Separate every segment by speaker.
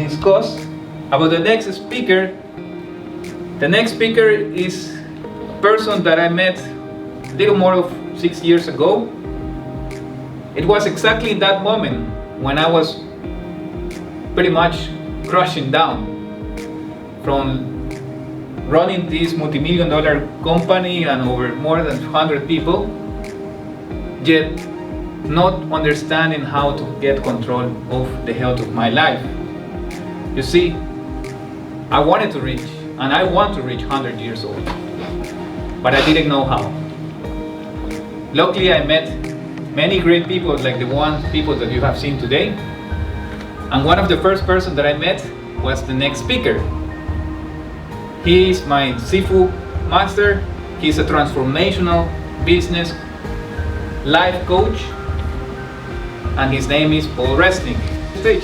Speaker 1: discuss about the next speaker. The next speaker is a person that I met a little more of 6 years ago. It was exactly that moment when I was pretty much crashing down from running this multi-million-dollar company and over more than 200 people, yet not understanding how to get control of the health of my life. You see, I wanted to reach, and I want to reach 100 years old, but I didn't know how. Luckily, I met many great people like the people that you have seen today, and one of the first person that I met was the next speaker. He is my Sifu master. He's a transformational business life coach, and his name is Paul Resnick. Stage.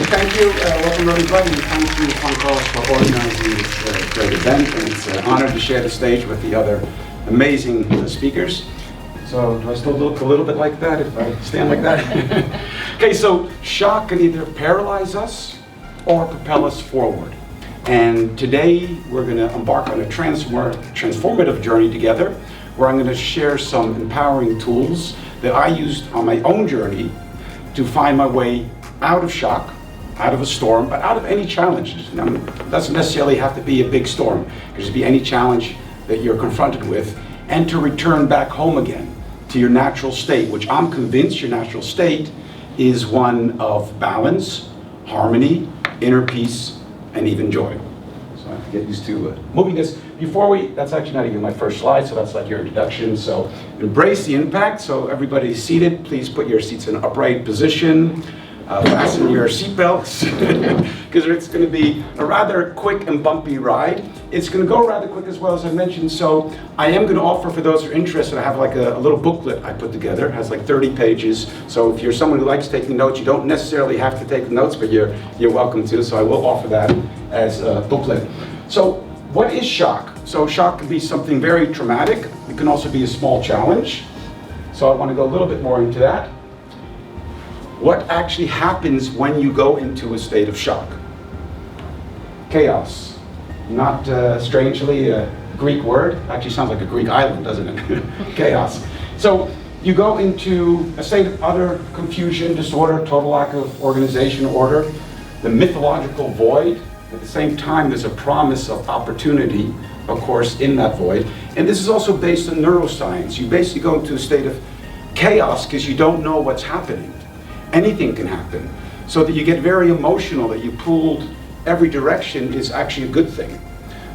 Speaker 2: Thank you. Welcome everybody. Thank you, Juan Carlos, for organizing this great event. And it's an honor to share the stage with the other amazing speakers. So do I still look a little bit like that if I stand like that? Okay, so shock can either paralyze us or propel us forward. And today we're going to embark on a transformative journey together, where I'm going to share some empowering tools that I used on my own journey to find my way out of shock, out of a storm, but out of any challenge. It doesn't necessarily have to be a big storm. It could just be any challenge that you're confronted with, and to return back home again to your natural state, which I'm convinced your natural state is one of balance, harmony, inner peace, and even joy. So I have to get used to moving this. That's actually not even my first slide, so that's like your introduction. So embrace the impact. So everybody seated, please put your seats in an upright position. Fasten your seatbelts, because it's going to be a rather quick and bumpy ride. It's going to go rather quick as well, as I mentioned. So I am going to offer, for those who are interested, I have like a little booklet I put together. It has like 30 pages. So if you're someone who likes taking notes, you don't necessarily have to take notes, but you're welcome to. So I will offer that as a booklet. So what is shock? So shock can be something very traumatic. It can also be a small challenge. So I want to go a little bit more into that. What actually happens when you go into a state of shock? Chaos. Not strangely a Greek word. Actually sounds like a Greek island, doesn't it? Chaos. So you go into a state of utter confusion, disorder, total lack of organization, order, the mythological void. At the same time, there's a promise of opportunity, of course, in that void. And this is also based on neuroscience. You basically go into a state of chaos because you don't know what's happening. Anything can happen. So that you get very emotional, that you pulled every direction is actually a good thing.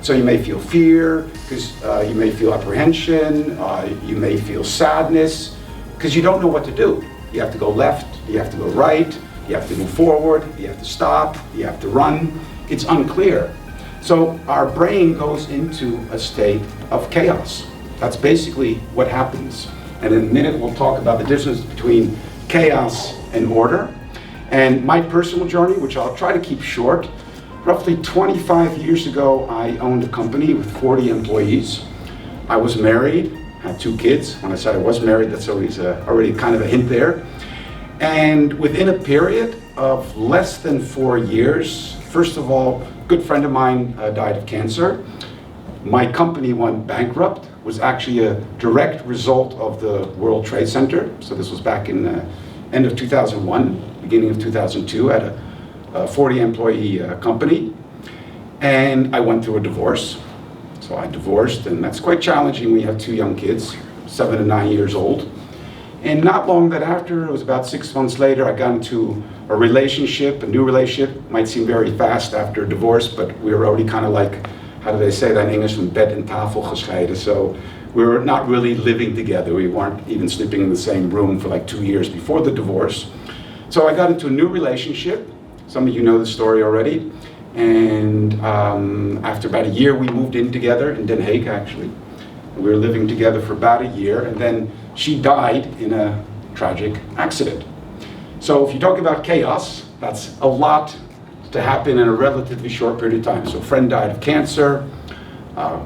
Speaker 2: So you may feel fear, because you may feel apprehension, you may feel sadness, because you don't know what to do. You have to go left, you have to go right, you have to move forward, you have to stop, you have to run. It's unclear. So our brain goes into a state of chaos. That's basically what happens. And in a minute we'll talk about the difference between chaos and order. And my personal journey, which I'll try to keep short, roughly 25 years ago, I owned a company with 40 employees. I was married, had 2 kids. When I said I was married, that's always already kind of a hint there. And within a period of less than 4 years, first of all, a good friend of mine died of cancer. My company went bankrupt. Was actually a direct result of the World Trade Center. So this was back in end of 2001, beginning of 2002, at a 40 employee company. And I went through a divorce. So I divorced, and that's quite challenging when you have 2 young kids, 7 and 9 years old. And not long thereafter, it was about 6 months later, I got into a relationship, a new relationship. Might seem very fast after a divorce, but we were already kind of like, how do they say that in English, from bed en tafel gescheiden. So we were not really living together. We weren't even sleeping in the same room for like 2 years before the divorce. So I got into a new relationship. Some of you know the story already. And after about a year, we moved in together in Den Haag, actually. We were living together for about a year, and then she died in a tragic accident. So if you talk about chaos, that's a lot to happen in a relatively short period of time. So a friend died of cancer,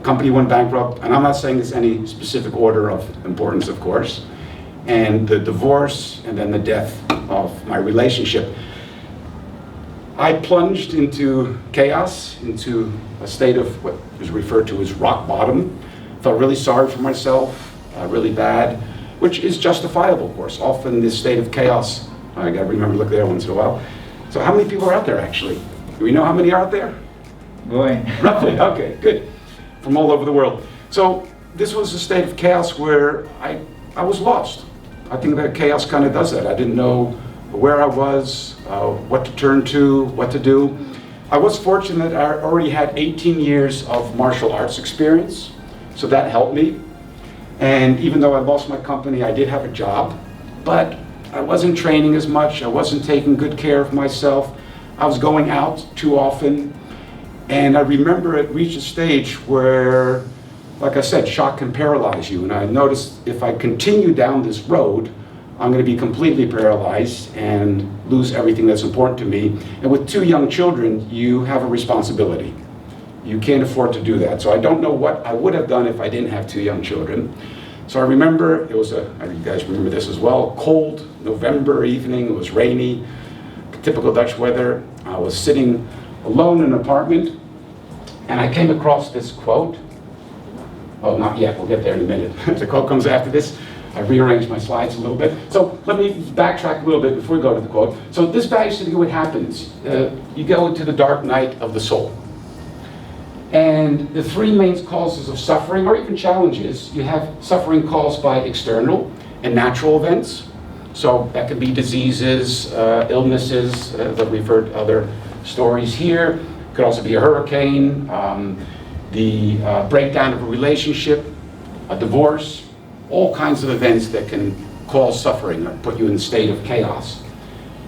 Speaker 2: company went bankrupt, and I'm not saying it's any specific order of importance, of course. and the divorce, and then the death of my relationship. I plunged into chaos, into a state of what is referred to as rock bottom. Felt really sorry for myself, really bad, which is justifiable, of course. Often this state of chaos, I gotta remember to look there once in a while. So how many people are out there actually? Do we know how many are out there?
Speaker 1: Going.
Speaker 2: Roughly, okay, good. From all over the world. So this was a state of chaos where I was lost. I think that chaos kind of does that. I didn't know where I was, what to turn to, what to do. I was fortunate that I already had 18 years of martial arts experience, so that helped me. And even though I lost my company, I did have a job, but I wasn't training as much, I wasn't taking good care of myself, I was going out too often, and I remember it reached a stage where, like I said, shock can paralyze you, and I noticed if I continue down this road, I'm going to be completely paralyzed and lose everything that's important to me. And with 2 young children, you have a responsibility. You can't afford to do that. So I don't know what I would have done if I didn't have 2 young children. So I remember, it was you guys remember this as well, cold November evening, it was rainy, typical Dutch weather. I was sitting alone in an apartment, and I came across this quote. Oh, not yet, we'll get there in a minute. The quote comes after this. I rearranged my slides a little bit. So let me backtrack a little bit before we go to the quote. So this basically what happens. You go into the dark night of the soul. And the 3 main causes of suffering, or even challenges, you have suffering caused by external and natural events. So that could be diseases, illnesses, that we've heard other stories here. It could also be a hurricane, the breakdown of a relationship, a divorce, all kinds of events that can cause suffering or put you in a state of chaos.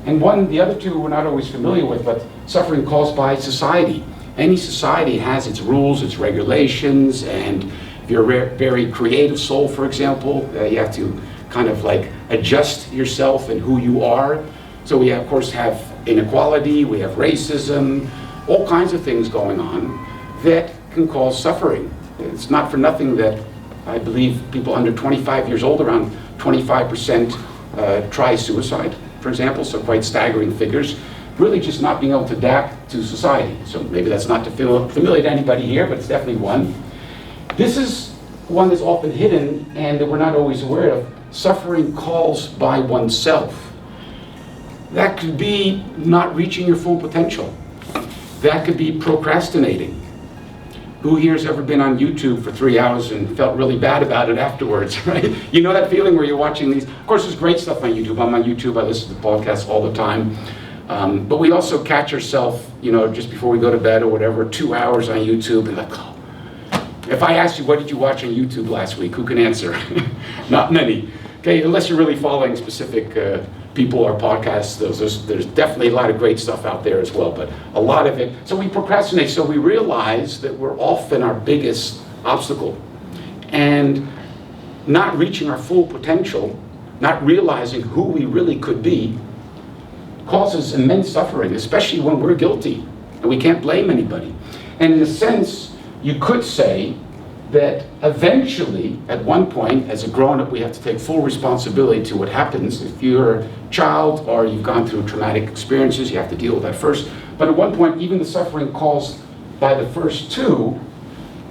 Speaker 2: And the other 2 we're not always familiar with, but suffering caused by society. Any society has its rules, its regulations, and if you're a very creative soul, for example, you have to kind of like adjust yourself and who you are. So we of course have inequality, we have racism, all kinds of things going on that can cause suffering. It's not for nothing that I believe people under 25 years old, around 25% try suicide, for example, so quite staggering figures. Really just not being able to adapt to society. So maybe that's not familiar to anybody here, but it's definitely one. This is one that's often hidden and that we're not always aware of. Suffering caused by oneself. That could be not reaching your full potential. That could be procrastinating. Who here has ever been on YouTube for 3 hours and felt really bad about it afterwards, right? You know that feeling where you're watching these. Of course, there's great stuff on YouTube. I'm on YouTube, I listen to podcasts all the time. But we also catch ourselves, just before we go to bed or whatever, 2 hours on YouTube and like, oh. If I asked you, what did you watch on YouTube last week? Who can answer? Not many. Okay, unless you're really following specific people or podcasts, there's definitely a lot of great stuff out there as well, but a lot of it. So we procrastinate, so we realize that we're often our biggest obstacle. And not reaching our full potential, not realizing who we really could be, causes immense suffering, especially when we're guilty, and we can't blame anybody. And in a sense, you could say that eventually, at one point, as a grown-up, we have to take full responsibility to what happens. If you're a child or you've gone through traumatic experiences, you have to deal with that first. But at one point, even the suffering caused by the first 2,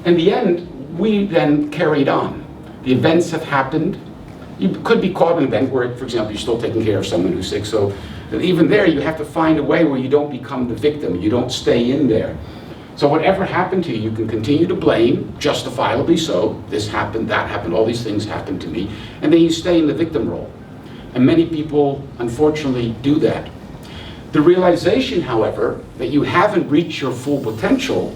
Speaker 2: in the end, we then carried on. The events have happened. You could be caught in an event where, for example, you're still taking care of someone who's sick, so even there, you have to find a way where you don't become the victim, you don't stay in there. So whatever happened to you, you can continue to blame, justifiably so. This happened, that happened, all these things happened to me. And then you stay in the victim role. And many people, unfortunately, do that. The realization, however, that you haven't reached your full potential,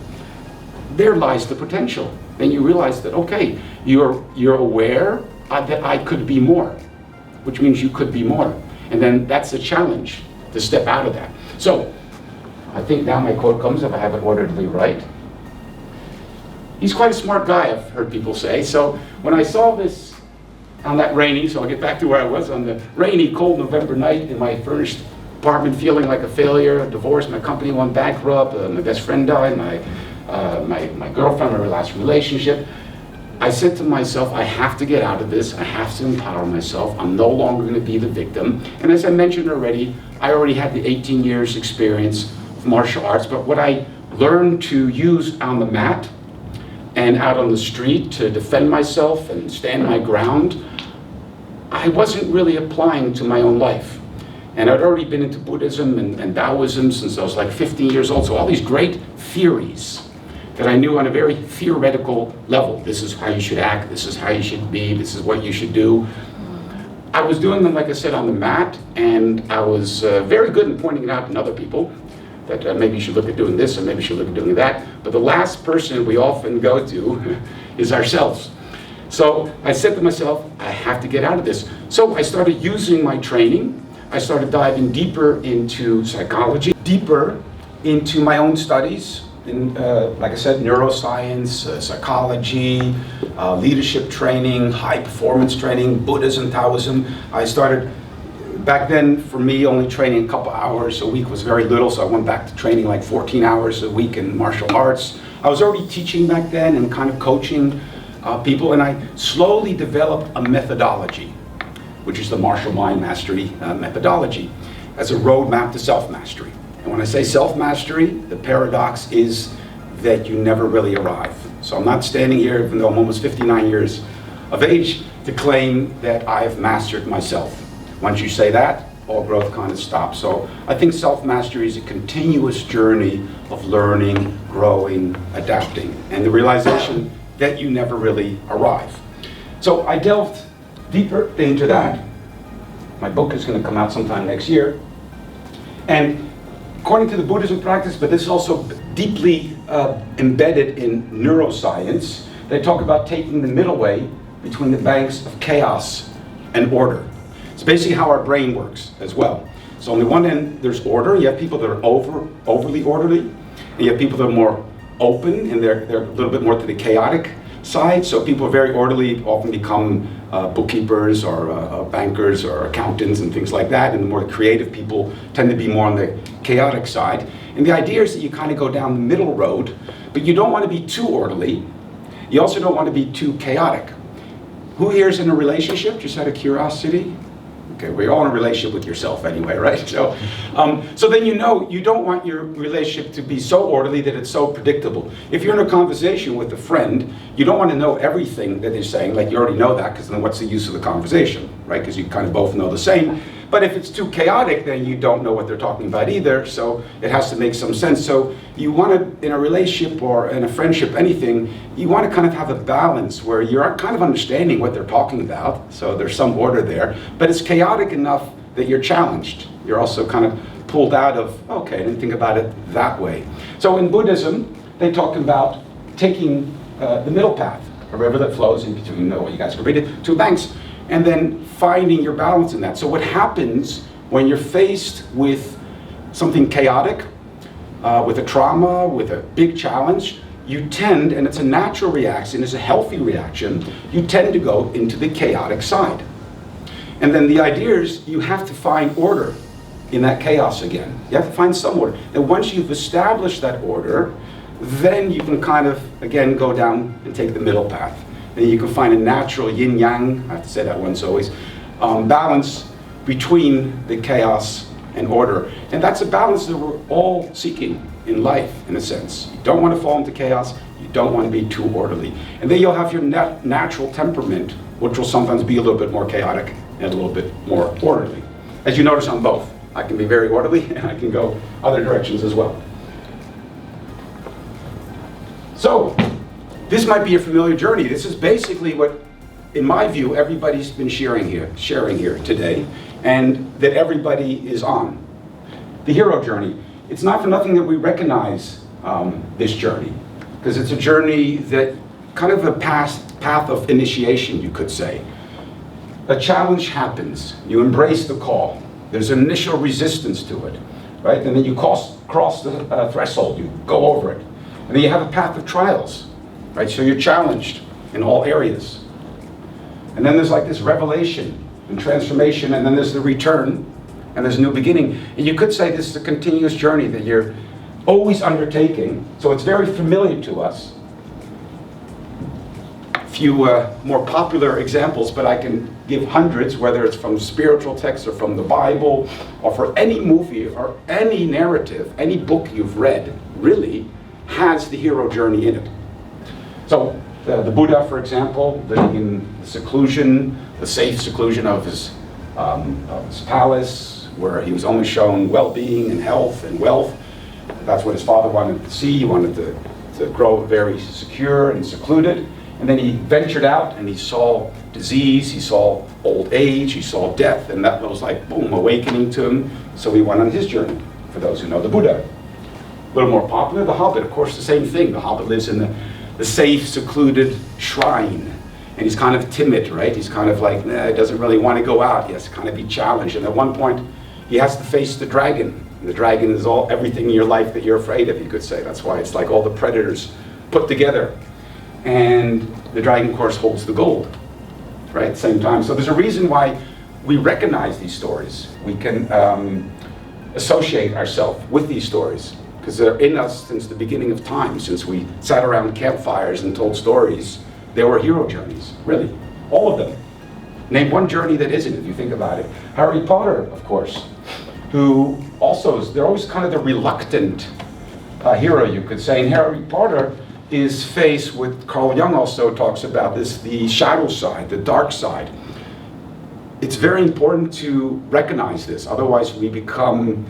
Speaker 2: there lies the potential. Then you realize that, okay, you're aware that I could be more, which means you could be more. And then that's the challenge, to step out of that. So, I think now my quote comes, if I have it orderly right. He's quite a smart guy, I've heard people say. So when I saw this on that rainy, so I'll get back to where I was, on the rainy, cold November night in my furnished apartment, feeling like a failure, a divorce, my company went bankrupt, my best friend died, my girlfriend, my last relationship. I said to myself, I have to get out of this. I have to empower myself. I'm no longer going to be the victim. And as I mentioned already, I already had the 18 years experience of martial arts, but what I learned to use on the mat and out on the street to defend myself and stand my ground, I wasn't really applying to my own life. And I'd already been into Buddhism and Taoism since I was like 15 years old, so all these great theories that I knew on a very theoretical level. This is how you should act, this is how you should be, this is what you should do. I was doing them, like I said, on the mat, and I was very good in pointing it out to other people, that maybe you should look at doing this, or maybe you should look at doing that. But the last person we often go to is ourselves. So I said to myself, I have to get out of this. So I started using my training. I started diving deeper into psychology, deeper into my own studies, in, like I said, neuroscience, psychology, leadership training, high performance training, Buddhism, Taoism. I started, back then for me, only training a couple hours a week was very little, so I went back to training like 14 hours a week in martial arts. I was already teaching back then and kind of coaching people, and I slowly developed a methodology, which is the martial mind mastery methodology, as a roadmap to self-mastery. And when I say self-mastery, the paradox is that you never really arrive. So I'm not standing here, even though I'm almost 59 years of age, to claim that I've mastered myself. Once you say that, all growth kind of stops. So I think self-mastery is a continuous journey of learning, growing, adapting, and the realization that you never really arrive. So I delved deeper into that. My book is going to come out sometime next year. And according to the Buddhism practice, but this is also deeply embedded in neuroscience, they talk about taking the middle way between the banks of chaos and order. It's basically how our brain works as well. So on the one end, there's order. You have people that are overly orderly, and you have people that are more open, and they're a little bit more to the chaotic side. So people are very orderly often become bookkeepers or bankers or accountants and things like that, and the more creative people tend to be more on the chaotic side. And the idea is that you kind of go down the middle road, but you don't want to be too orderly. You also don't want to be too chaotic. Who here is in a relationship, just out of curiosity? Okay, we're all in a relationship with yourself anyway, right? So then you know you don't want your relationship to be so orderly that it's so predictable. If you're in a conversation with a friend, you don't want to know everything that they're saying, like you already know that, because then what's the use of the conversation, right? Because you kind of both know the same. But if it's too chaotic, then you don't know what they're talking about either, so it has to make some sense. So you want to, in a relationship or in a friendship, anything, you want to kind of have a balance where you're kind of understanding what they're talking about, so there's some order there, but it's chaotic enough that you're challenged. You're also kind of pulled out of, okay, I didn't think about it that way. So in Buddhism, they talk about taking the middle path, a river that flows in between, you guys can read it, two banks, and then finding your balance in that. So what happens when you're faced with something chaotic, with a trauma, with a big challenge, you tend, and it's a natural reaction, it's a healthy reaction, you tend to go into the chaotic side. And then the idea is you have to find order in that chaos again. You have to find some order. And once you've established that order, then you can kind of, again, go down and take the middle path. And you can find a natural yin-yang, I have to say that once always, balance between the chaos and order. And that's a balance that we're all seeking in life, in a sense. You don't want to fall into chaos, you don't want to be too orderly. And then you'll have your natural temperament, which will sometimes be a little bit more chaotic and a little bit more orderly. As you notice on both, I can be very orderly and I can go other directions as well. So, this might be a familiar journey. This is basically what, in my view, everybody's been sharing here today, and that everybody is on. The hero journey. It's not for nothing that we recognize this journey, because it's a journey that kind of a path of initiation, you could say. A challenge happens. You embrace the call. There's an initial resistance to it, right? And then you cross the threshold. You go over it. And then you have a path of trials. Right, so you're challenged in all areas. And then there's like this revelation and transformation, and then there's the return, and there's a new beginning. And you could say this is a continuous journey that you're always undertaking, so it's very familiar to us. few more popular examples, but I can give hundreds, whether it's from spiritual texts or from the Bible, or for any movie or any narrative, any book you've read, really has the hero journey in it. So the Buddha, for example, living in the seclusion, the safe seclusion of his palace, where he was only shown well-being and health and wealth. That's what his father wanted to see. He wanted to grow very secure and secluded. And then he ventured out and he saw disease, he saw old age, he saw death, and that was like, boom, awakening to him. So he went on his journey, for those who know the Buddha. A little more popular, the Hobbit, of course, the same thing. The Hobbit lives in the safe, secluded shrine. And he's kind of timid, right? He's kind of like, nah, he doesn't really want to go out. He has to kind of be challenged. And at one point, he has to face the dragon. And the dragon is everything in your life that you're afraid of, you could say. That's why it's like all the predators put together. And the dragon, of course, holds the gold, right, at the same time. So there's a reason why we recognize these stories. We can associate ourselves with these stories, because they're in us since the beginning of time. Since we sat around campfires and told stories, they were hero journeys, really, all of them. Name one journey that isn't, if you think about it. Harry Potter, of course, who also they're always kind of the reluctant hero, you could say. And Harry Potter is faced with, Carl Jung also talks about this, the shadow side, the dark side. It's very important to recognize this, otherwise we become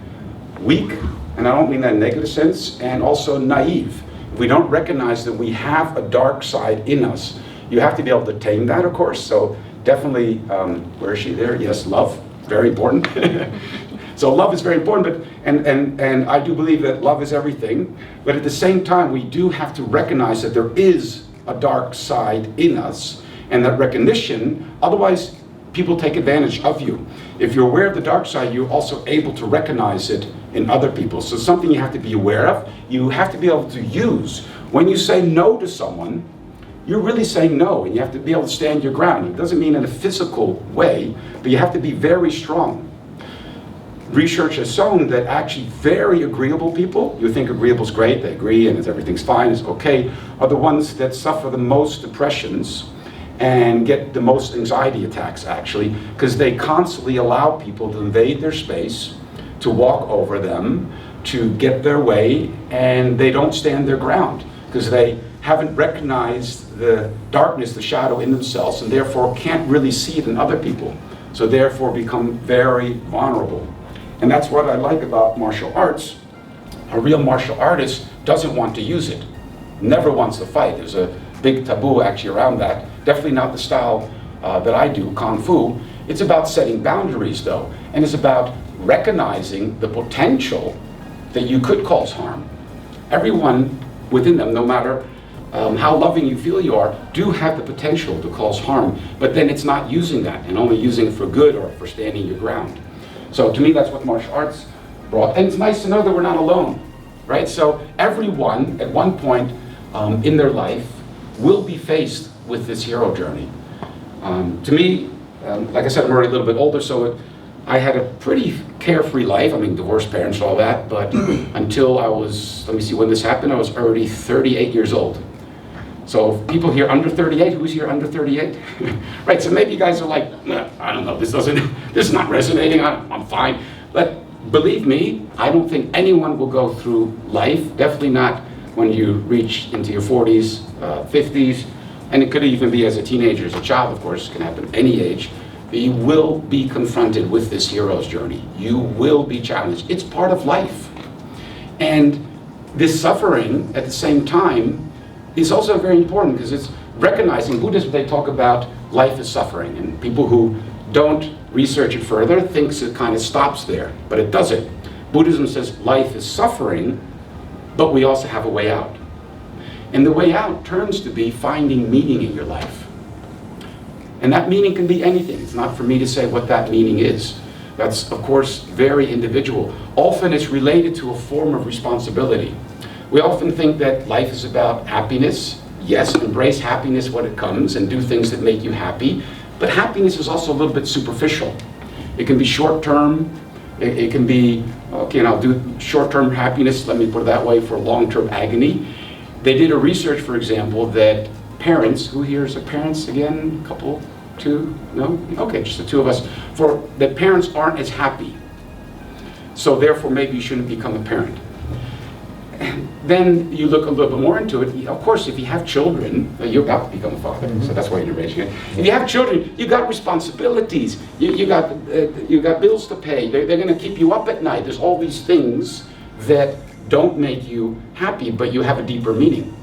Speaker 2: weak, and I don't mean that in a negative sense, and also naive. If we don't recognize that we have a dark side in us, you have to be able to tame that, of course. So definitely, where is she there? Yes, love, very important. So love is very important, but and I do believe that love is everything. But at the same time, we do have to recognize that there is a dark side in us, and that recognition, otherwise people take advantage of you. If you're aware of the dark side, you're also able to recognize it in other people. So something you have to be aware of, you have to be able to use. When you say no to someone, you're really saying no, and you have to be able to stand your ground. It doesn't mean in a physical way, but you have to be very strong. Research has shown that actually very agreeable people, you think agreeable is great, they agree and everything's fine, it's okay, are the ones that suffer the most depressions and get the most anxiety attacks, actually, because they constantly allow people to invade their space, to walk over them, to get their way, and they don't stand their ground because they haven't recognized the darkness, the shadow in themselves, and therefore can't really see it in other people. So therefore become very vulnerable. And that's what I like about martial arts. A real martial artist doesn't want to use it, never wants to fight. There's a big taboo actually around that. Definitely not the style that I do, Kung Fu. It's about setting boundaries though, and it's about recognizing the potential that you could cause harm. Everyone within them, no matter how loving you feel you are, do have the potential to cause harm, but then it's not using that and only using it for good or for standing your ground. So to me, that's what martial arts brought. And it's nice to know that we're not alone, right? So everyone at one point in their life will be faced with this hero journey. To me, like I said, I'm already a little bit older, so I had a pretty carefree life. I mean, divorced parents and all that, but until I was, let me see when this happened, I was already 38 years old. So if people here under 38, who's here under 38? Right, so maybe you guys are like, I don't know, this is not resonating, I'm fine. But believe me, I don't think anyone will go through life, definitely not when you reach into your 40s, 50s, and it could even be as a teenager, as a child, of course, it can happen any age. But you will be confronted with this hero's journey. You will be challenged. It's part of life. And this suffering, at the same time, is also very important because it's recognizing, Buddhism, they talk about life is suffering, and people who don't research it further thinks it kind of stops there, but it doesn't. Buddhism says life is suffering, but we also have a way out. And the way out turns to be finding meaning in your life. And that meaning can be anything. It's not for me to say what that meaning is. That's, of course, very individual. Often it's related to a form of responsibility. We often think that life is about happiness. Yes, embrace happiness when it comes and do things that make you happy. But happiness is also a little bit superficial. It can be short-term. It can be, okay, and I'll do short-term happiness, let me put it that way, for long-term agony. They did a research, for example, that parents, who here is a parents again? Couple, two, no? Okay, just the two of us. For that parents aren't as happy. So therefore maybe you shouldn't become a parent. And then you look a little bit more into it. Of course, if you have children, you're about to become a father, so that's why you're raising it. If you have children, you got responsibilities. You got bills to pay. They're going to keep you up at night. There's all these things that don't make you happy, but you have a deeper meaning.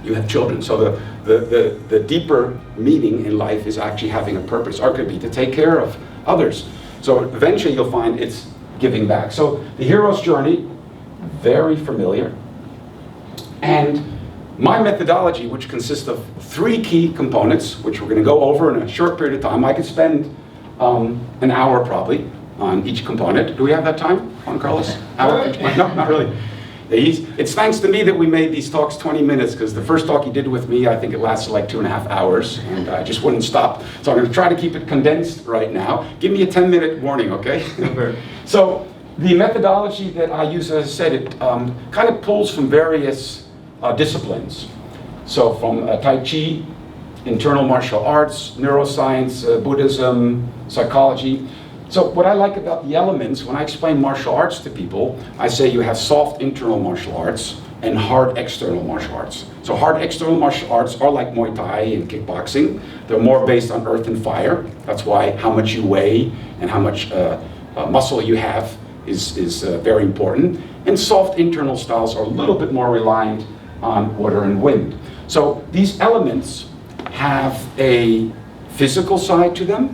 Speaker 2: You have children, so the deeper meaning in life is actually having a purpose, or could be to take care of others. So eventually you'll find it's giving back. So the hero's journey, very familiar. And my methodology, which consists of 3 key components, which we're going to go over in a short period of time. I could spend an hour probably on each component. Do we have that time, Juan Carlos? Hour? No, not really. It's thanks to me that we made these talks 20 minutes, because the first talk he did with me, I think it lasted like 2.5 hours, and I just wouldn't stop. So I'm going to try to keep it condensed right now. Give me a 10-minute warning, okay? So the methodology that I use, as I said, it kind of pulls from various disciplines. So from Tai Chi, internal martial arts, neuroscience, Buddhism, psychology. So what I like about the elements, when I explain martial arts to people, I say you have soft internal martial arts and hard external martial arts. So hard external martial arts are like Muay Thai and kickboxing. They're more based on earth and fire. That's why how much you weigh and how much muscle you have is very important. And soft internal styles are a little bit more reliant on water and wind. So these elements have a physical side to them,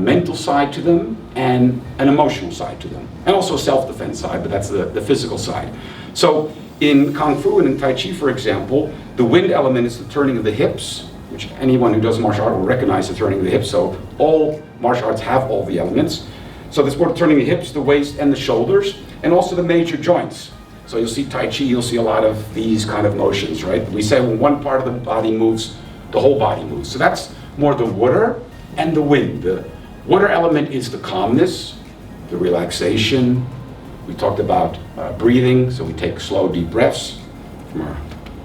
Speaker 2: mental side to them, and an emotional side to them. And also a self-defense side, but that's the physical side. So in Kung Fu and in Tai Chi, for example, the wind element is the turning of the hips, which anyone who does martial art will recognize the turning of the hips. So all martial arts have all the elements. So there's more turning the hips, the waist, and the shoulders, and also the major joints. So you'll see Tai Chi, you'll see a lot of these kind of motions, right? We say when one part of the body moves, the whole body moves. So that's more the water and the wind. The water element is the calmness, the relaxation. We talked about breathing, so we take slow, deep breaths from our,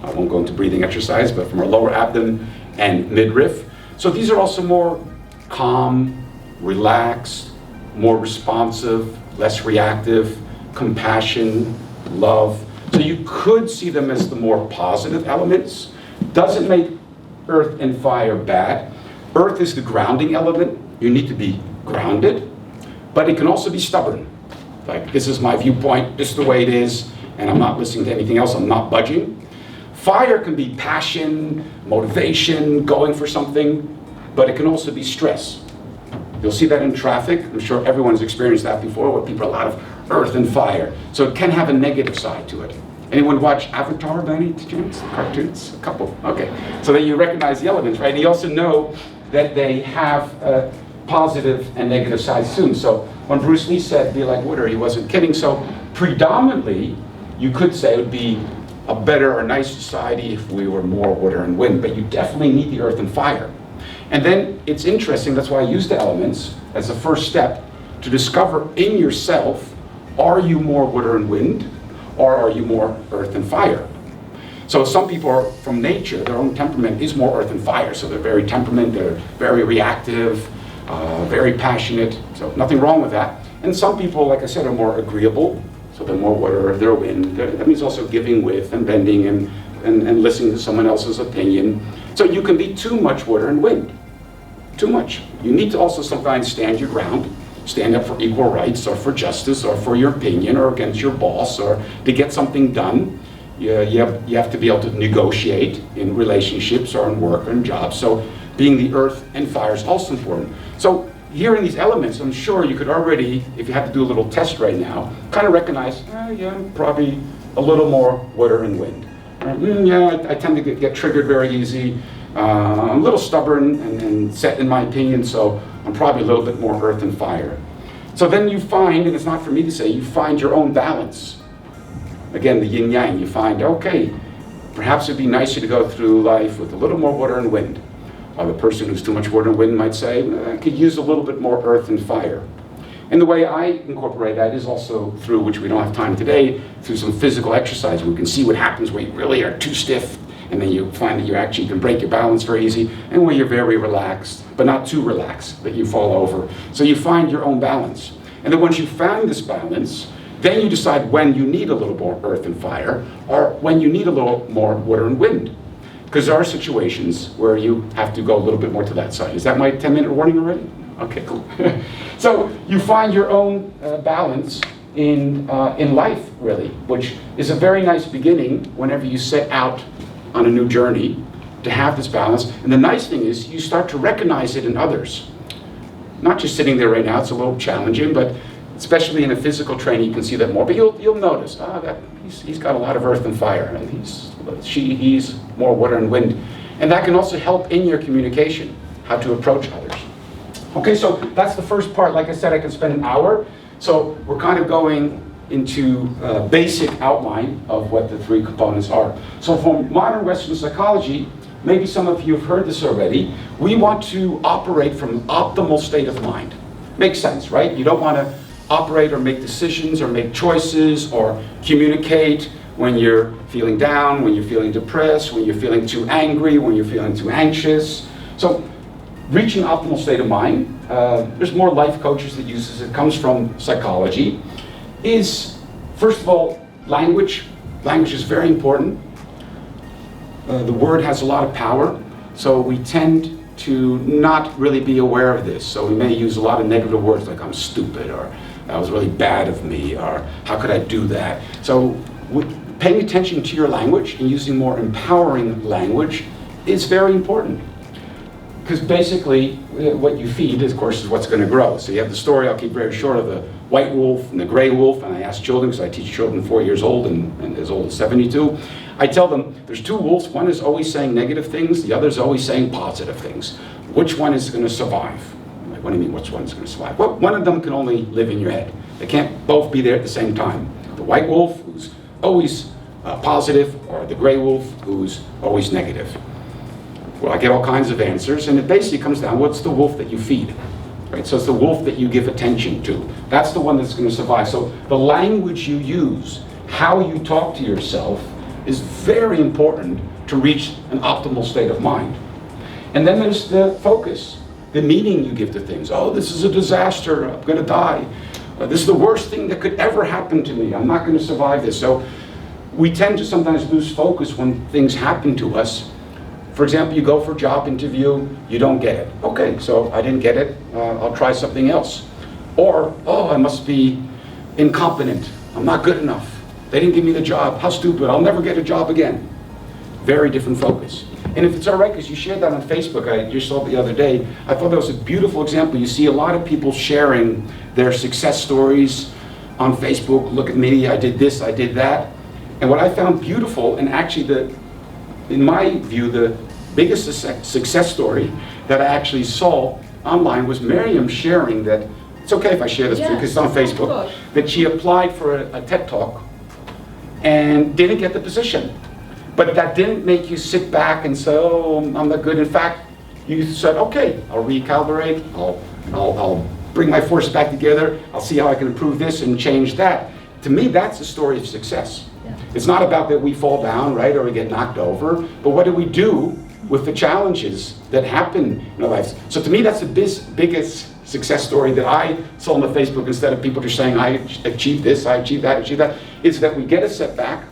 Speaker 2: I won't go into breathing exercise, but from our lower abdomen and midriff. So these are also more calm, relaxed, more responsive, less reactive, compassion, love. So you could see them as the more positive elements. Doesn't make earth and fire bad. Earth is the grounding element. You need to be grounded, but it can also be stubborn. Like, this is my viewpoint, this is the way it is, and I'm not listening to anything else, I'm not budging. Fire can be passion, motivation, going for something, but it can also be stress. You'll see that in traffic. I'm sure everyone's experienced that before, where people are a lot of earth and fire. So it can have a negative side to it. Anyone watch Avatar by any chance? Cartoons? A couple. Okay. So that you recognize the elements, right? And you also know that they have positive and negative sides too. So when Bruce Lee said, be like water, he wasn't kidding. So predominantly, you could say it would be a better or nice society if we were more water and wind, but you definitely need the earth and fire. And then it's interesting, that's why I use the elements as a first step to discover in yourself, are you more water and wind, or are you more earth and fire? So some people are from nature, their own temperament is more earth and fire, so they're very temperament, they're very reactive, very passionate, so nothing wrong with that. And some people, like I said, are more agreeable, so they're more water, they're wind. That means also giving with and bending and listening to someone else's opinion. So you can be too much water and wind. Too much. You need to also sometimes stand your ground, stand up for equal rights or for justice or for your opinion or against your boss or to get something done. You have to be able to negotiate in relationships or in work or in jobs. So being the earth and fire is also important. So here in these elements, I'm sure you could already, if you had to do a little test right now, kind of recognize, yeah, I'm probably a little more water and wind. Yeah, I tend to get triggered very easy. I'm a little stubborn and set in my opinion, so I'm probably a little bit more earth and fire. So then you find, and it's not for me to say, you find your own balance. Again, the yin-yang, you find, okay, perhaps it'd be nicer to go through life with a little more water and wind. Or the person who's too much water and wind might say, I could use a little bit more earth and fire. And the way I incorporate that is also through, which we don't have time today, through some physical exercise. We can see what happens when you really are too stiff and then you find that you actually can break your balance very easy, and where you're very relaxed, but not too relaxed that you fall over. So you find your own balance. And then once you found this balance, then you decide when you need a little more earth and fire, or when you need a little more water and wind. Because there are situations where you have to go a little bit more to that side. Is that my 10-minute warning already? Okay, cool. So you find your own balance in life, really, which is a very nice beginning whenever you set out on a new journey to have this balance. And the nice thing is you start to recognize it in others. Not just sitting there right now, it's a little challenging, but especially in a physical training you can see that more. But you'll notice, he's got a lot of earth and fire, and he's more water and wind. And that can also help in your communication, how to approach others. Okay, so that's the first part. Like I said, I could spend an hour. So we're kind of going into a basic outline of what the three components are. So from modern Western psychology, maybe some of you have heard this already, we want to operate from an optimal state of mind. Makes sense, right? You don't want to operate or make decisions or make choices or communicate when you're feeling down, when you're feeling depressed, when you're feeling too angry, when you're feeling too anxious. So reaching optimal state of mind, there's more life coaches that use this, it comes from psychology, is first of all language. Language is very important. The word has a lot of power, so we tend to not really be aware of this. So we may use a lot of negative words like I'm stupid, or that was really bad of me, or how could I do that? So paying attention to your language and using more empowering language is very important. Because basically, what you feed, of course, is what's going to grow. So you have the story, I'll keep very short, of the white wolf and the gray wolf, and I ask children, because I teach children 4 years old and as old as 72, I tell them, there's two wolves, one is always saying negative things, the other is always saying positive things. Which one is going to survive? I'm like, what do you mean, which one is going to survive? Well, one of them can only live in your head. They can't both be there at the same time. The white wolf, who's always positive, or the gray wolf, who's always negative. Well, I get all kinds of answers, and it basically comes down, what's the wolf that you feed? Right? So it's the wolf that you give attention to. That's the one that's going to survive. So the language you use, how you talk to yourself, is very important to reach an optimal state of mind. And then there's the focus, the meaning you give to things. Oh, this is a disaster, I'm going to die. This is the worst thing that could ever happen to me. I'm not going to survive this. So we tend to sometimes lose focus when things happen to us. For example, you go for a job interview, you don't get it. Okay, so I didn't get it, I'll try something else. Or, oh, I must be incompetent, I'm not good enough. They didn't give me the job, how stupid, I'll never get a job again. Very different focus. And if it's all right, because you shared that on Facebook, I just saw it the other day, I thought that was a beautiful example. You see a lot of people sharing their success stories on Facebook. Look at me, I did this, I did that. And what I found beautiful, and actually in my view, the biggest success story that I actually saw online was Miriam sharing that, it's okay if I share this because it's on Facebook, that she applied for a TED Talk and didn't get the position. But that didn't make you sit back and say, oh, I'm not good. In fact, you said, okay, I'll recalibrate, I'll bring my force back together, I'll see how I can improve this and change that. To me, that's a story of success. It's not about that we fall down, right, or we get knocked over, but what do we do with the challenges that happen in our lives? So to me, that's the biggest success story that I saw on the Facebook, instead of people just saying, I achieved this, I achieved that, is that we get a setback,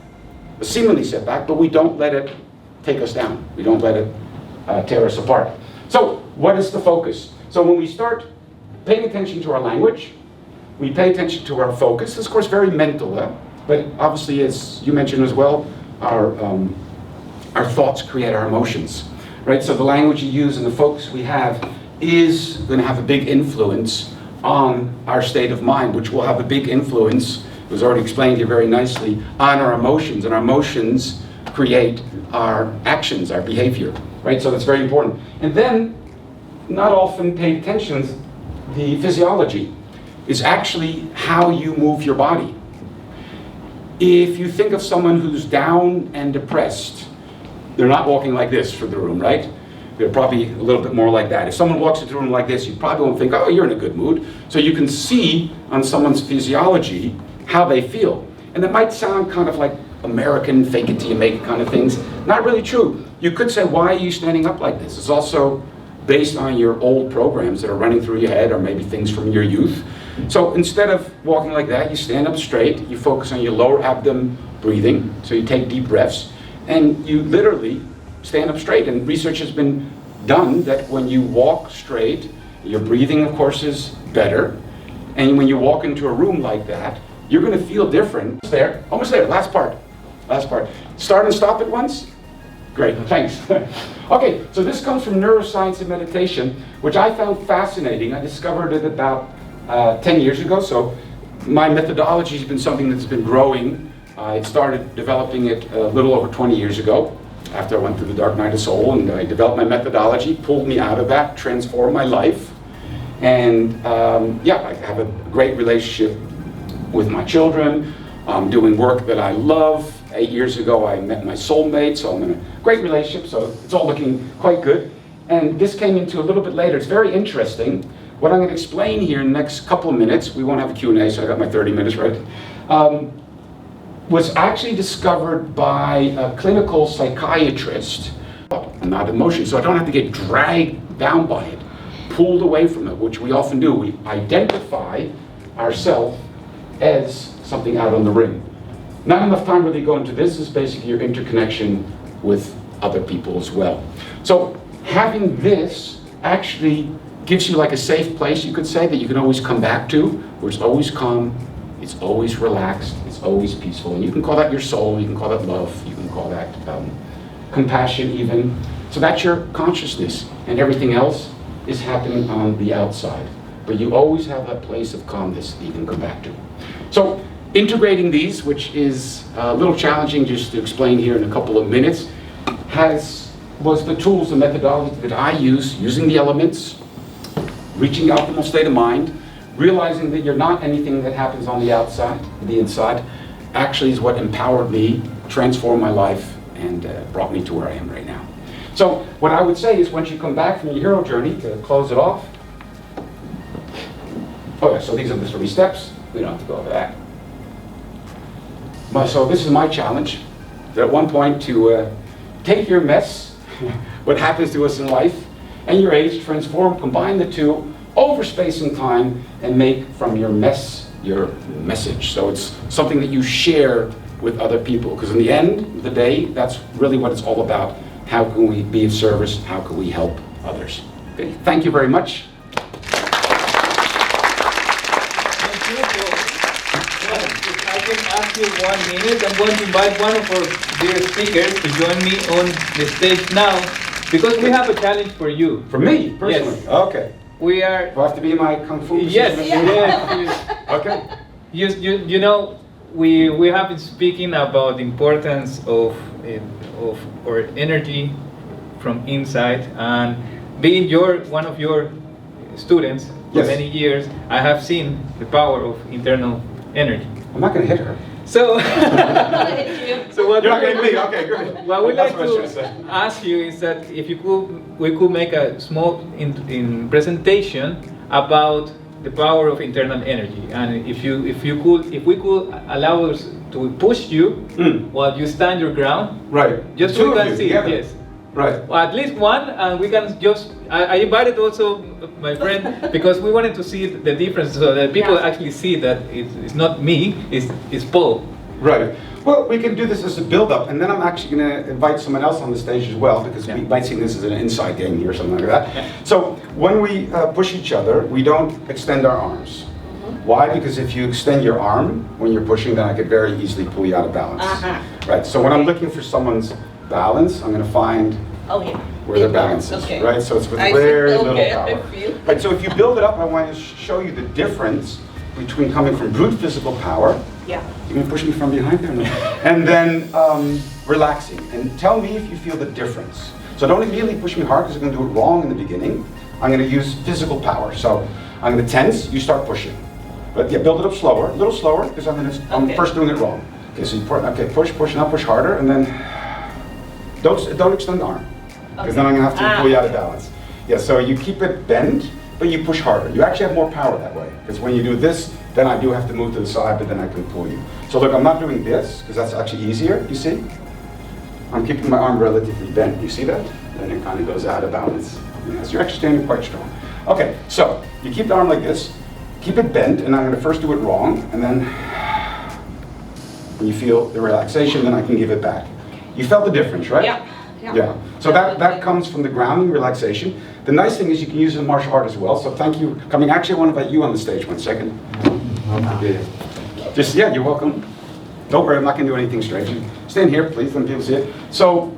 Speaker 2: a seemingly setback, but we don't let it take us down. We don't let it tear us apart. So what is the focus? So when we start paying attention to our language, we pay attention to our focus. It's of course very mental, but obviously, as you mentioned as well, our thoughts create our emotions, right? So the language you use and the focus we have is going to have a big influence on our state of mind, which will have a big influence, it was already explained here very nicely, on our emotions. And our emotions create our actions, our behavior, right? So that's very important. And then, not often paid attention, the physiology is actually how you move your body. If you think of someone who's down and depressed, they're not walking like this through the room, right? They're probably a little bit more like that. If someone walks into the room like this, you probably won't think, oh, you're in a good mood. So you can see on someone's physiology how they feel. And that might sound kind of like American fake it till you make it kind of things. Not really true. You could say, why are you standing up like this? It's also based on your old programs that are running through your head, or maybe things from your youth. So instead of walking like that, you stand up straight, you focus on your lower abdomen breathing, so you take deep breaths, and you literally stand up straight. And research has been done that when you walk straight, your breathing, of course, is better. And when you walk into a room like that, you're going to feel different. Almost there, last part. Start and stop at once? Great, thanks. Okay, so this comes from Neuroscience and Meditation, which I found fascinating. I discovered it about 10 years ago, so my methodology has been something that's been growing. I started developing it a little over 20 years ago, after I went through the dark night of soul, and I developed my methodology, pulled me out of that, transformed my life. And yeah, I have a great relationship with my children. I'm doing work that I love. 8 years ago, I met my soulmate, so I'm in a great relationship, so it's all looking quite good. And this came into a little bit later. It's very interesting. What I'm going to explain here in the next couple of minutes, we won't have a Q&A, so I got my 30 minutes right, was actually discovered by a clinical psychiatrist, not emotion, so I don't have to get dragged down by it, pulled away from it, which we often do. We identify ourselves as something out on the ring. Not enough time really go into this. Is basically your interconnection with other people as well. So having this actually gives you like a safe place, you could say, that you can always come back to, where it's always calm, it's always relaxed, it's always peaceful. And you can call that your soul, you can call that love, you can call that compassion even. So that's your consciousness, and everything else is happening on the outside. But you always have that place of calmness that you can come back to. So integrating these, which is a little challenging just to explain here in a couple of minutes, was the tools, the methodology that I use, using the elements, reaching the optimal state of mind, realizing that you're not anything that happens on the outside, the inside, actually is what empowered me, transformed my life, and brought me to where I am right now. So what I would say is, once you come back from your hero journey, to close it off, okay, so these are the 3 steps. We don't have to go over that. So this is my challenge, that at one point to take your mess, what happens to us in life, and your age, transform, combine the two, over space and time, and make from your mess your message. So it's something that you share with other people, because in the end of the day, that's really what it's all about. How can we be of service? How can we help others? Okay, thank you very much.
Speaker 1: I can ask you 1 minute. I'm going to invite one of our dear speakers to join me on the stage now, because we have a challenge for you.
Speaker 2: For me, personally?
Speaker 1: Yes.
Speaker 2: Okay.
Speaker 1: We are...
Speaker 2: Do I have to be in my Kung Fu position?
Speaker 1: Yes. Yes.
Speaker 2: Okay.
Speaker 1: You know, we have been speaking about the importance of our energy from inside, and being one of your students for
Speaker 2: Yes.
Speaker 1: many years, I have seen the power of internal energy.
Speaker 2: I'm not going to hit her.
Speaker 1: So, so what
Speaker 2: You're not going to hit me? Okay, great.
Speaker 1: what we'd like
Speaker 2: That's what I was
Speaker 1: to
Speaker 2: trying to say.
Speaker 1: ask you is that if we could make a small presentation about the power of internal energy, and if we could allow us to push you while you stand your ground,
Speaker 2: Right.
Speaker 1: just
Speaker 2: Two
Speaker 1: so we
Speaker 2: of
Speaker 1: can
Speaker 2: you
Speaker 1: see.
Speaker 2: together.
Speaker 1: Yes.
Speaker 2: Right.
Speaker 1: Well, at least one, and we can just. I invited also my friend, because we wanted to see the difference, so that people actually see that it's not me, it's Paul.
Speaker 2: Right. Well, we can do this as a build-up, and then I'm actually going to invite someone else on the stage as well, because we might see this as an inside game here or something like that.
Speaker 1: Yeah.
Speaker 2: So when we push each other, we don't extend our arms. Why? Because if you extend your arm when you're pushing, then I could very easily pull you out of balance. Right. So when I'm looking for someone's balance, I'm going to find where their balance is.
Speaker 3: Okay.
Speaker 2: Right. So it's with very little
Speaker 3: I
Speaker 2: power.
Speaker 3: feel.
Speaker 2: Right. So if you build it up, I want to show you the difference between coming from brute physical power.
Speaker 3: Yeah.
Speaker 2: You can push me from behind there, and then relaxing. And tell me if you feel the difference. So don't immediately push me hard, because I'm going to do it wrong in the beginning. I'm going to use physical power. So I'm going to tense. You start pushing. But yeah, build it up slower, a little slower, because I'm first doing it wrong. Okay, so you push, now push harder, and then don't extend the arm, because then I'm going to have to pull you out of balance. Yeah, so you keep it bent, but you push harder. You actually have more power that way, because when you do this, then I do have to move to the side, but then I can pull you. So look, I'm not doing this, because that's actually easier, you see? I'm keeping my arm relatively bent, you see that? Then it kind of goes out of balance. Yes, you're actually standing quite strong. Okay, so you keep the arm like this, keep it bent, and I'm going to first do it wrong, and then when you feel the relaxation, then I can give it back. You felt the difference, right? Yeah. So that comes from the grounding relaxation. The nice thing is you can use it in martial art as well, so thank you for coming. Actually, I want to invite you on the stage 1 second. Just, yeah, you're welcome. Don't worry, I'm not going to do anything strange. Stand here, please, let people see it. So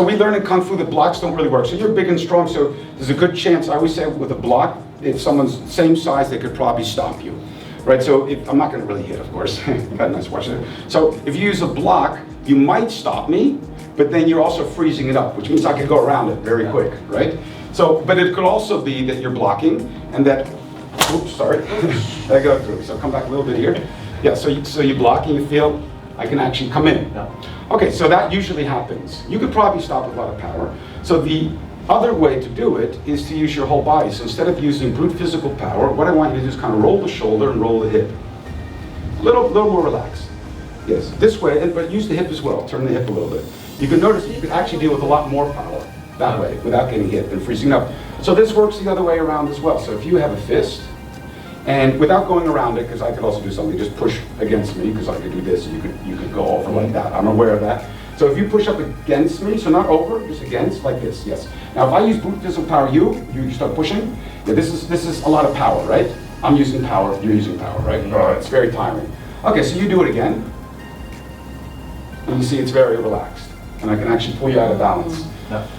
Speaker 2: we learn in Kung Fu that blocks don't really work. So you're big and strong, so there's a good chance, I always say with a block, if someone's same size, they could probably stomp you. Right, so I'm not going to really hit, of course. Got a nice watch there. So if you use a block, you might stop me, but then you're also freezing it up, which means I could go around it very quick, right? So, but it could also be that you're blocking, and that, oops, sorry, I go through. So come back a little bit here. Yeah, so you block and you feel I can actually come in. Okay, so that usually happens. You could probably stop with a lot of power. So the other way to do it is to use your whole body. So instead of using brute physical power, what I want you to do is kind of roll the shoulder and roll the hip. A little more relaxed. Yes, this way, but use the hip as well. Turn the hip a little bit. You can notice that you can actually deal with a lot more power that way without getting hit and freezing up. So this works the other way around as well. So if you have a fist, and without going around it, because I could also do something, just push against me, because I could do this, and you could go over like that. I'm aware of that. So if you push up against me, so not over, just against, like this, yes. Now if I use brute physical power, you start pushing, yeah, this is a lot of power, right? I'm using power, you're using power, right? It's very tiring. Okay, so you do it again, and you see it's very relaxed, and I can actually pull you out of balance.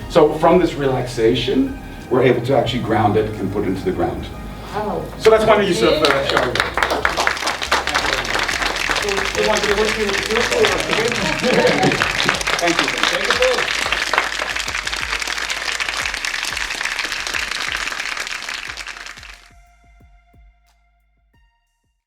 Speaker 2: So from this relaxation, we're able to actually ground it and put it into the ground.
Speaker 3: Wow.
Speaker 2: So that's one use of showing. Thank you.